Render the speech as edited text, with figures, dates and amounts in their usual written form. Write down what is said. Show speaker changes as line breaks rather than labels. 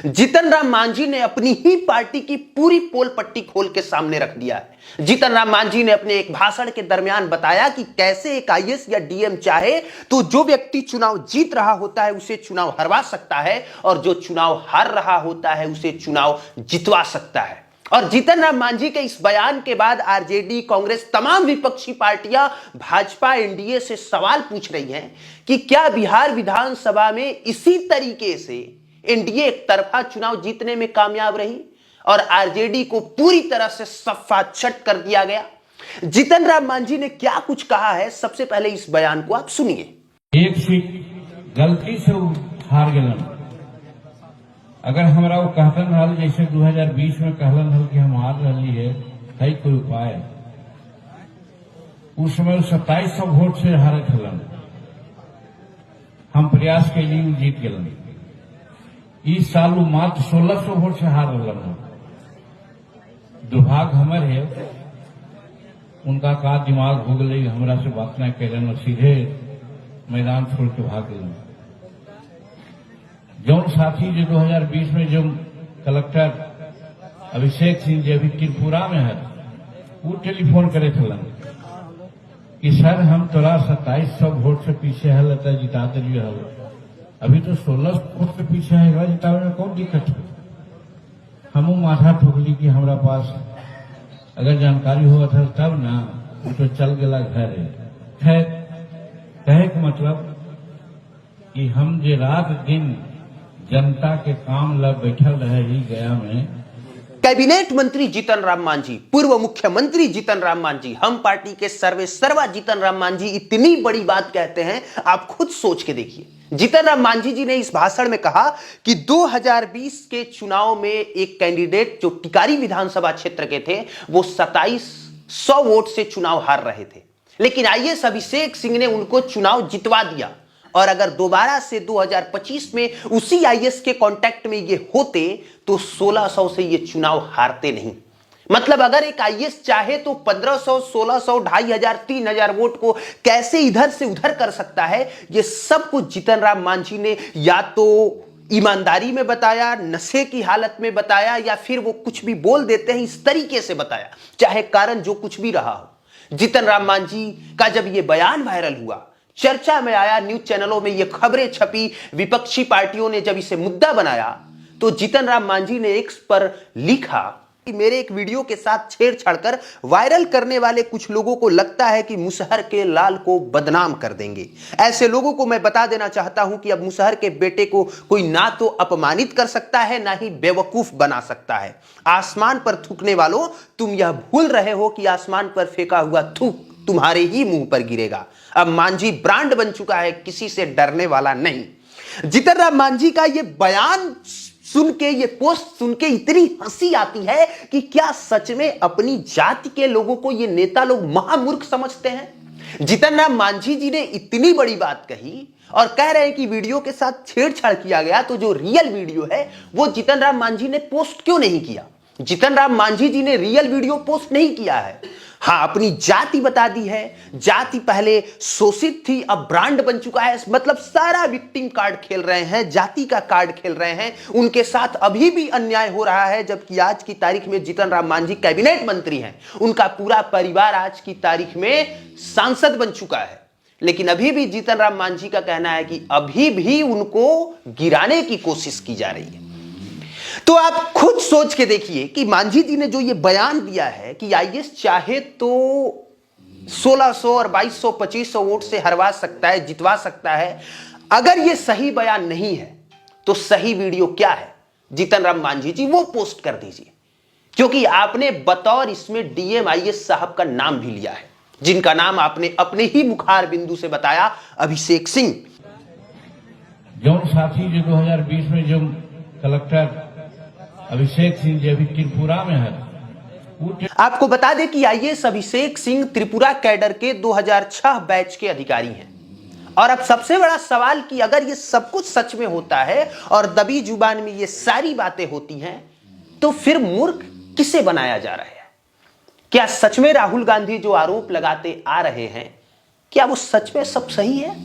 जीतन राम मांझी ने अपनी ही पार्टी की पूरी पोल पट्टी खोल के सामने रख दिया है। जीतन राम मांझी ने अपने एक भाषण के दरमियान बताया कि कैसे एक आईएएस या डीएम चाहे तो जो व्यक्ति चुनाव जीत रहा होता है उसे चुनाव हरवा सकता है और जो चुनाव हार रहा होता है उसे चुनाव जितवा सकता है। और जीतन राम मांझी के इस बयान के बाद आरजेडी, कांग्रेस, तमाम विपक्षी पार्टियां भाजपा, एनडीए से सवाल पूछ रही हैं कि क्या बिहार विधानसभा में इसी तरीके से एनडीए एक तरफा चुनाव जीतने में कामयाब रही और आरजेडी को पूरी तरह से सफा छट कर दिया गया। जीतन राम मांझी ने क्या कुछ कहा है, सबसे पहले इस बयान को आप सुनिए।
एक सीट गलती से हार गलन, अगर हमरा वो कहतन हल जैसे 2020 में कहलन हल कि हम हार रही है कोई उपाय, उस समय 2700 वोट से हारे खलन, हम प्रयास के लिए जीत गलन। इस साल वो मात्र 1600 वोट से हार रहा। दुर्भाग्य हमर है, उनका का दिमाग हो गई, हमरा से बात न कैलन और सीधे मैदान छोड़ के भाग गए। जौन साथी जो 2020 में जो कलेक्टर अभिषेक सिंह जी अभी त्रिपुरा में है, वो टेलीफोन करे थलन कि सर हम तोरा 2700 वोट से पीछे है, लता जिता दिलिए हल, अभी तो 16 वोट के पीछे है, जितावे में कौन दिक्कत है। हमू माथा ठोकली कि हमारा पास अगर जानकारी हुआ था तब ना, तो चल गया घर है। खैर कहे का मतलब कि हम जे रात दिन जनता के काम ला बैठल रहे ही गया में।
कैबिनेट मंत्री जीतन राम मांझी, पूर्व मुख्यमंत्री जीतन राम मांझी, हम पार्टी के सर्वेसर्वा जीतन राम मांझी इतनी बड़ी बात कहते हैं, आप खुद सोच के देखिए। जीतन राम मांझी जी ने इस भाषण में कहा कि 2020 के चुनाव में एक कैंडिडेट जो टिकारी विधानसभा क्षेत्र के थे वो 2700 वोट से चुनाव हार रहे थे, लेकिन आईएएस अभिषेक सिंह ने उनको चुनाव जितवा दिया। और अगर दोबारा से 2025 में उसी आईएएस के कांटेक्ट में ये होते तो 1600 से ये चुनाव हारते नहीं। मतलब अगर एक आईएएस चाहे तो 1500, 1600, 2500, 3000 वोट को कैसे इधर से उधर कर सकता है, ये सब कुछ जीतन राम मांझी ने या तो ईमानदारी में बताया, नशे की हालत में बताया, या फिर वो कुछ भी बोल देते हैं इस तरीके से बताया, चाहे कारण जो कुछ भी रहा हो। जीतन राम मांझी का जब ये बयान वायरल हुआ, चर्चा में आया, न्यूज चैनलों में ये खबरें छपी, विपक्षी पार्टियों ने जब इसे मुद्दा बनाया तो जीतन राम मांझी ने एक्स पर लिखा कि मेरे एक वीडियो के साथ छेड़छाड़ कर वायरल करने वाले कुछ लोगों को लगता है कि मुसहर के लाल को बदनाम कर देंगे। ऐसे लोगों को मैं बता देना चाहता हूं कि अब मुसहर के बेटे को कोई ना तो अपमानित कर सकता है, ना ही बेवकूफ बना सकता है। आसमान पर थूकने वालों, तुम यह भूल रहे हो कि आसमान पर फेंका हुआ थूक तुम्हारे ही मुंह पर गिरेगा। अब मांझी ब्रांड बन चुका है, किसी से डरने वाला नहीं। जीतन राम मांझी का यह बयान सुन के, ये पोस्ट सुन के इतनी हंसी आती है कि क्या सच में अपनी जाति के लोगों को ये नेता लोग महामूर्ख समझते हैं। जीतन राम मांझी जी ने इतनी बड़ी बात कही और कह रहे हैं कि वीडियो के साथ छेड़छाड़ किया गया, तो जो रियल वीडियो है वो जीतन राम मांझी ने पोस्ट क्यों नहीं किया। जीतन राम मांझी जी ने रियल वीडियो पोस्ट नहीं किया है। हाँ, अपनी जाति बता दी है। जाति पहले शोषित थी, अब ब्रांड बन चुका है। मतलब सारा विक्टिम कार्ड खेल रहे हैं, जाति का कार्ड खेल रहे हैं। उनके साथ अभी भी अन्याय हो रहा है, जबकि आज की तारीख में जीतन राम मांझी कैबिनेट मंत्री हैं, उनका पूरा परिवार आज की तारीख में सांसद बन चुका है। लेकिन अभी भी जीतन राम मांझी का कहना है कि अभी भी उनको गिराने की कोशिश की जा रही है। तो आप खुद सोच के देखिए कि मांझी जी ने जो ये बयान दिया है कि आईएएस चाहे तो 1600 और 2200, 2500 वोट से हरवा सकता है, जितवा सकता है, अगर ये सही बयान नहीं है तो सही वीडियो क्या है, जीतन राम मांझी जी वो पोस्ट कर दीजिए। क्योंकि आपने बतौर इसमें डीएम आईएएस साहब का नाम भी लिया है, जिनका नाम आपने अपने ही मुखार बिंदु से बताया, अभिषेक सिंह।
जौन साथी जो 2020 में जो कलेक्टर अभिषेक सिंह जी अभी त्रिपुरा में है,
आपको बता दें कि आईएएस अभिषेक सिंह त्रिपुरा कैडर के 2006 बैच के अधिकारी हैं। और अब सबसे बड़ा सवाल कि अगर ये सब कुछ सच में होता है और दबी जुबान में ये सारी बातें होती हैं, तो फिर मूर्ख किसे बनाया जा रहा है। क्या सच में राहुल गांधी जो आरोप लगाते आ रहे हैं, क्या वो सच में सब सही है?